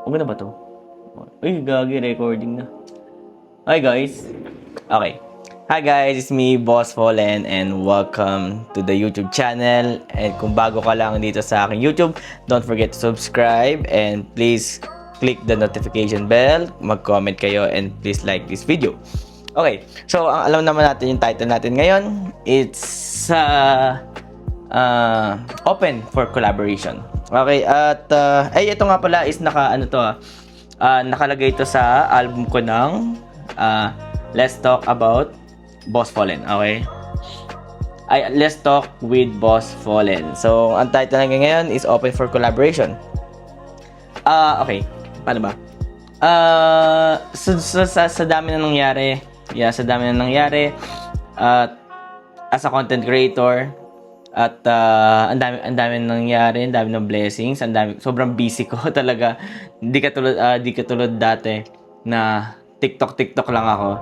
Okay na ba to? Uy, gagi, recording na. Hi guys. Okay. Hi guys, it's me, Boss Fallen, and welcome to the YouTube channel. And kung bago ka lang dito sa aking YouTube, don't forget to subscribe and please click the notification bell, mag-comment kayo, and please like this video. Okay, so ang alam naman natin yung title natin ngayon, it's open for collaboration. Okay, at ito nga pala is nakalagay ito sa album ko ng Let's Talk About Boss Fallen. Okay? Let's Talk with Boss Fallen. So, ang title natin ngayon is Open for Collaboration. Okay. Paano ba? Sa dami na nangyari, as a content creator, at ang dami nangyari, ang dami ng blessings, sobrang busy ko talaga. Di katulad dati na TikTok lang ako.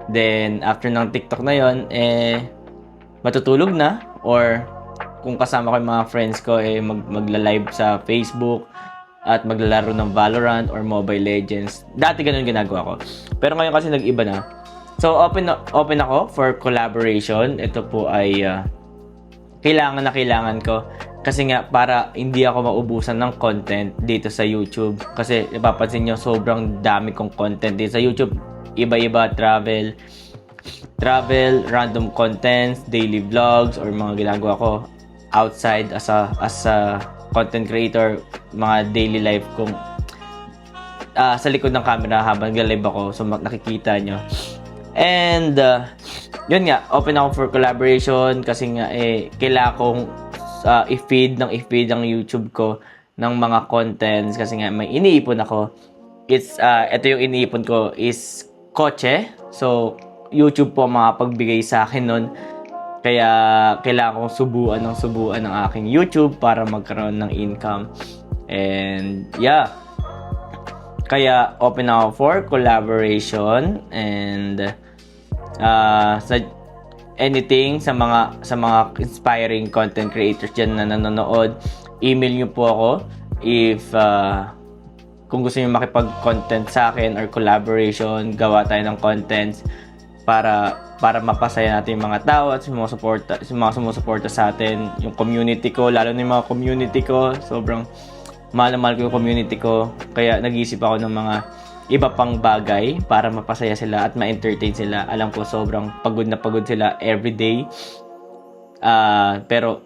Then after ng TikTok na 'yon, matutulog na, or kung kasama ko yung mga friends ko magla-live sa Facebook at maglalaro ng Valorant or Mobile Legends. Dati ganun ginagawa ko. Pero ngayon kasi nag-iba na. So open ako for collaboration. Ito po ay kailangan ko kasi nga para hindi ako maubusan ng content dito sa YouTube, kasi napapansin nyo sobrang dami kong content dito sa YouTube. Iba-iba, travel, random contents, daily vlogs, or mga ginagawa ko outside as a content creator, mga daily life kong sa likod ng camera habang nag-live ako, so nakikita nyo. And yun nga, open ako for collaboration kasi nga kailangan kong i-feed ang YouTube ko ng mga contents, kasi nga may iniipon ako. Ito yung iniipon ko is kotse. So YouTube po makapagbigay sa akin nun. Kaya kailangan kong subuan ng aking YouTube para magkaroon ng income. And yeah, kaya open ako for collaboration. And sa anything, sa mga inspiring content creators dyan na nanonood, email nyo po ako if kung gusto nyo makipag-content sa akin or collaboration, gawa tayo ng contents para mapasaya natin yung mga tao at mga sumusuporta sa atin, yung community ko, lalo na yung mga community ko. Sobrang mahal ko yung community ko, kaya nag-iisip ako ng mga iba pang bagay para mapasaya sila at ma-entertain sila. Alam ko sobrang pagod na pagod sila everyday. Pero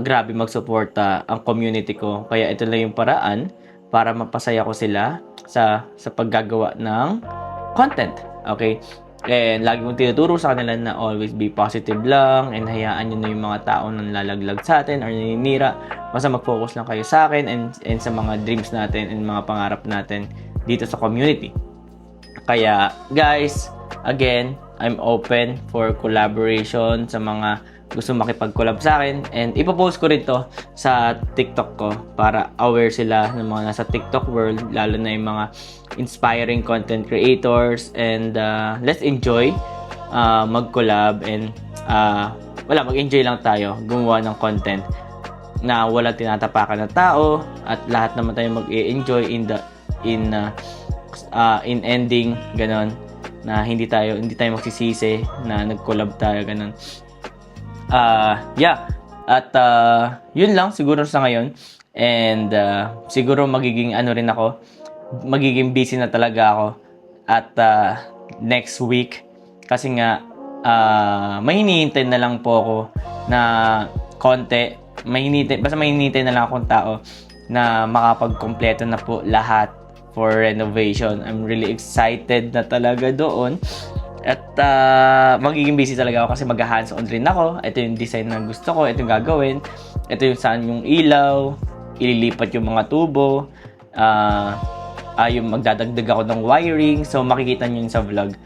grabe magsuporta ang community ko. Kaya ito lang yung paraan para mapasaya ko sila sa paggagawa ng content. Okay? And lagi kong tinuturo sa kanila na always be positive lang, and hayaan nyo na yung mga tao nang lalaglag sa atin or naninira. Basta mag-focus lang kayo sa akin and sa mga dreams natin and mga pangarap natin dito sa community. Kaya guys, again, I'm open for collaboration sa mga gusto makipag-collab sa akin, and ipopost ko rin to sa TikTok ko para aware sila ng mga nasa TikTok world, lalo na yung mga inspiring content creators. And let's enjoy mag-collab, and mag-enjoy lang tayo gumawa ng content na walang tinatapakan ng tao, at lahat naman tayo mag-enjoy in ending, ganon, na hindi tayo magsisisi na nag-collab tayo, ganon. Yeah, at yun lang siguro sa ngayon. And siguro magiging busy na talaga ako at next week, kasi nga may hinihintay na lang po ako na konti. Basta may hinihintay na lang akong tao na makapagkompleto na po lahat for renovation. I'm really excited na talaga doon. At magiging busy talaga ako kasi mag-hands-on rin ako. Ito yung design na gusto ko, ito yung gagawin. Ito yung saan yung ilaw, ililipat yung mga tubo, yung magdadagdag ako ng wiring. So makikita nyo yun sa vlog.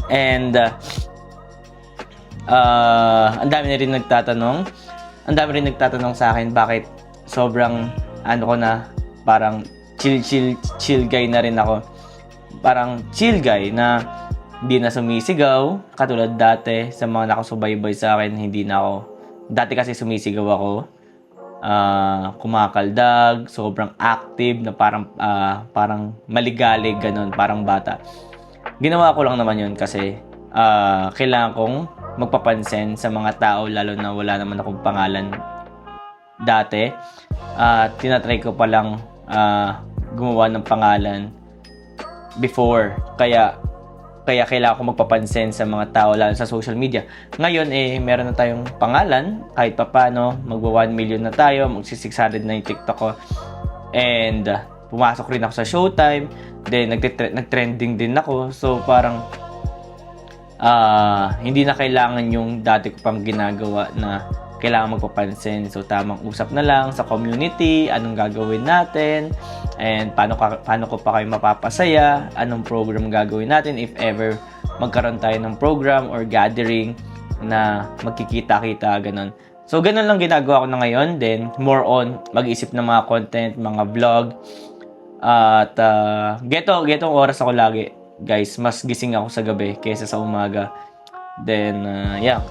And ang dami rin nagtatanong sa akin bakit sobrang ko na, parang chill guy na rin ako. Parang chill guy na hindi na sumisigaw katulad dati. Sa mga nakasubaybay sa akin, hindi na ako. Dati kasi sumisigaw ako. kumakaldag, sobrang active na parang maligalig ganun, parang bata. Ginawa ko lang naman yun kasi kailangan kong magpapansin sa mga tao, lalo na wala naman akong pangalan dati. Tinatry ko palang gumawa ng pangalan before, kaya kailangan ko magpapansin sa mga tao, lalo sa social media. Ngayon meron na tayong pangalan, kahit papano, magwa 1 million na tayo, magsi-600 na yung TikTok ko, and pumasok rin ako sa Showtime, then nag-trending din ako. So parang hindi na kailangan yung dati ko pang ginagawa na kailangan magpapansin. So tamang usap na lang sa community, anong gagawin natin, and paano ko pa kayo mapapasaya, anong program gagawin natin if ever magkaroon tayo ng program or gathering na magkikita-kita, ganun. So ganun lang ginagawa ko na ngayon. Then more on mag-isip ng mga content, mga vlog, at getong oras ako lagi, guys. Mas gising ako sa gabi kaysa sa umaga. Then,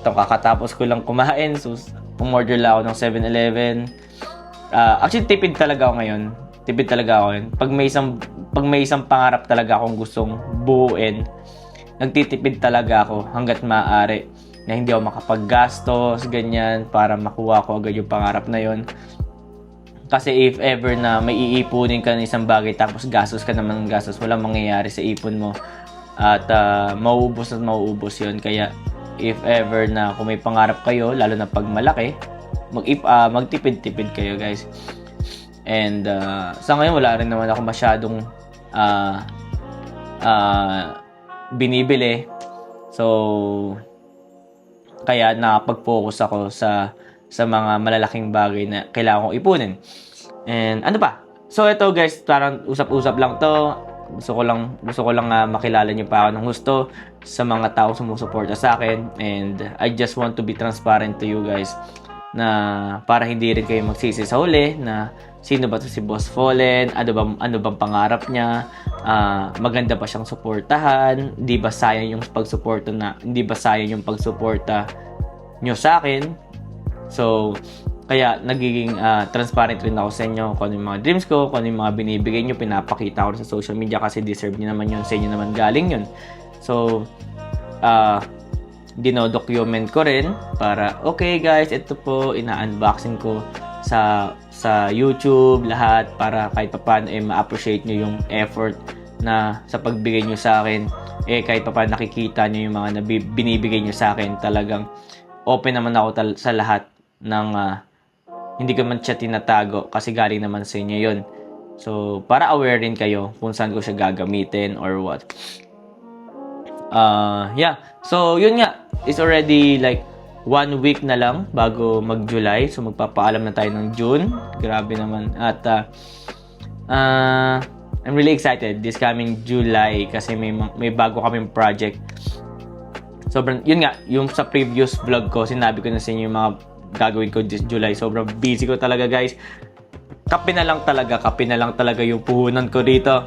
kakatapos ko lang kumain. So, umorder lang ako ng 7-Eleven. Actually, tipid talaga ako ngayon. Pag may isang pangarap talaga akong gustong buuin, nagtitipid talaga ako hanggat maaari na hindi ako makapaggastos, ganyan, para makuha ko agad yung pangarap na yon. Kasi if ever na may iipunin ka ng isang bagay tapos gastos ka naman ng gastos, walang mangyayari sa ipon mo. At mauubos yun. Kaya if ever na kung may pangarap kayo, lalo na pag malaki, magtipid-tipid kayo, guys. And sa ngayon wala rin naman ako masyadong binibili. So kaya nakapag-focus ako sa mga malalaking bagay na kailangan kong ipunin. And ano pa? So ito, guys, parang usap-usap lang to. Gusto ko lang makilala niyo pa ako ng gusto sa mga tao sumusuporta sa akin, and I just want to be transparent to you guys na para hindi rin kayo magsisi sa huli na sino ba to si Boss Fallen, ano bang pangarap niya, maganda ba siyang suportahan, hindi ba sayang yung pagsuporta nyo sa akin. So kaya nagiging transparent rin ako sa inyo kung ano yung mga dreams ko, kung ano yung mga binibigay nyo, pinapakita ko sa social media kasi deserve nyo naman yun, sa inyo naman galing yun. So, dino-document ko rin para, okay guys, ito po, ina-unboxing ko sa YouTube, lahat, para kahit paano ma-appreciate nyo yung effort na sa pagbigay nyo sa akin. Kahit paano nakikita nyo yung mga binibigay nyo sa akin. Talagang open naman ako sa lahat ng hindi ko man siya tinatago kasi galing naman sa inyo yun. So, para aware rin kayo kung saan ko siya gagamitin or what. So, yun nga. It's already like 1 week na lang bago mag-July. So, magpapaalam na tayo ng June. Grabe naman. At I'm really excited this coming July kasi may bago kaming project. Sobrang, yun nga, yung sa previous vlog ko, sinabi ko na sa inyo yung mga gagawin ko this July. Sobrang busy ko talaga, guys. Kape na lang talaga yung puhunan ko dito.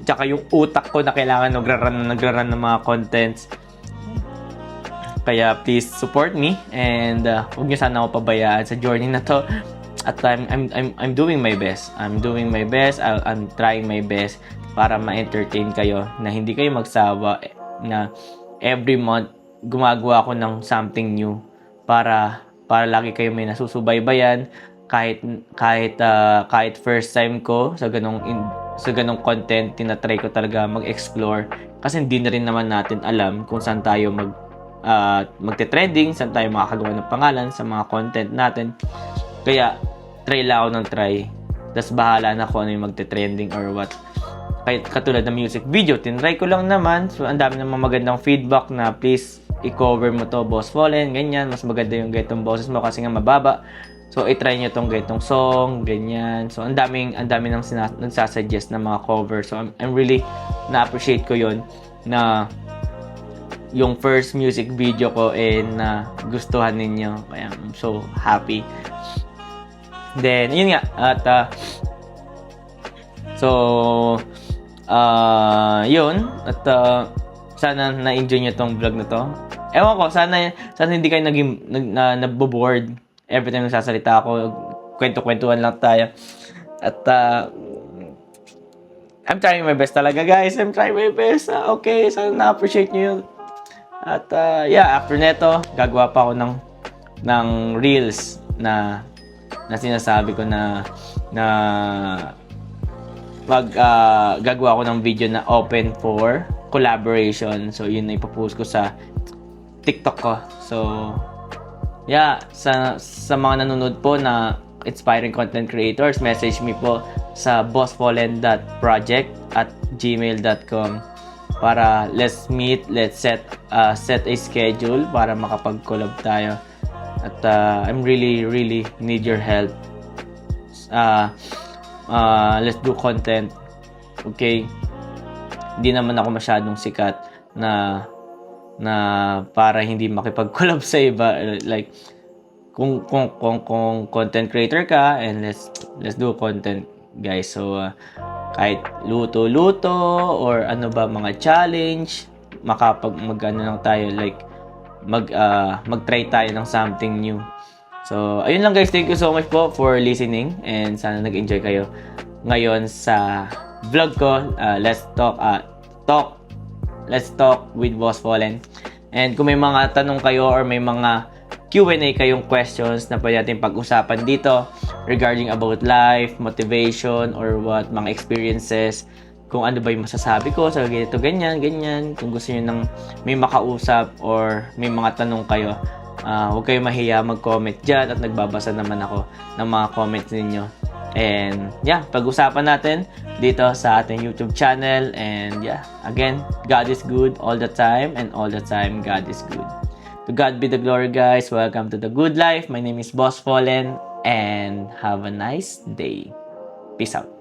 Tsaka yung utak ko na kailangan nagra-run ng mga contents. Kaya please support me, and huwag niyo sana ako pabayaan sa journey na to. At I'm doing my best. I'm trying my best para ma-entertain kayo, na hindi kayo magsawa, na every month gumagawa ako ng something new para lagi kayo may nasusubaybayan. Kahit first time ko sa ganong content, tinatry ko talaga mag-explore kasi hindi na rin naman natin alam kung saan tayo magte-trending, saan tayo makakagawa ng pangalan sa mga content natin. Kaya try lang ako ng try, tas bahala na kung ano yung magte-trending or what. Kahit katulad ng music video, tinry ko lang naman. So ang dami namang magandang feedback na please i-cover mo to, Boss Fallen, ganyan, mas maganda yung ganitong boses mo kasi nga mababa. So i-try nyo tong ganitong song, ganyan. So ang dami nang nagsasuggest na mga cover. So I'm really na-appreciate ko yon na yung first music video ko na gustuhan ninyo. Kaya I'm so happy. Then yun nga, at yun, at sana na-enjoy nyo tong vlog na to. Ewan ko, sana hindi kayo nagbo-bored every time nagsasalita ako. kwento-kwentuhan lang tayo. At I'm trying my best talaga, guys. I'm trying my best. Okay, sana na-appreciate nyo yun. At yeah, after neto, gagawa pa ako ng reels na sinasabi ko na gagawa ako ng video na open for collaboration. So, yun na ipopost ko sa TikTok ko. So, yeah, sa mga nanonood po na inspiring content creators, message me po sa bossfallen.project@gmail.com para let's meet, let's set a schedule para makapag-collab tayo. At I'm really need your help. Let's do content. Okay? Hindi naman ako masyadong sikat na para hindi makipag-collab sa iba. Like, kung content creator ka, and let's do content, guys. So kahit luto or ano ba, mga challenge, mag-ano lang tayo, like mag-try tayo ng something new. So ayun lang, guys. Thank you so much po for listening, and sana nag-enjoy kayo ngayon sa vlog ko. Let's talk with Boss Fallen. And kung may mga tanong kayo or may mga Q&A kayong questions na pwede natin pag-usapan dito regarding about life, motivation, or what, mga experiences, kung ano ba yung masasabi ko sa ganito, ganyan. Kung gusto niyo nang may makausap or may mga tanong kayo, huwag kayo mahiya mag-comment dyan, at nagbabasa naman ako ng mga comments ninyo. And yeah, pag-usapan natin dito sa ating YouTube channel. And yeah, again, God is good all the time, and all the time God is good. To God be the glory, guys. Welcome to the good life. My name is Boss Fallen, and have a nice day. Peace out.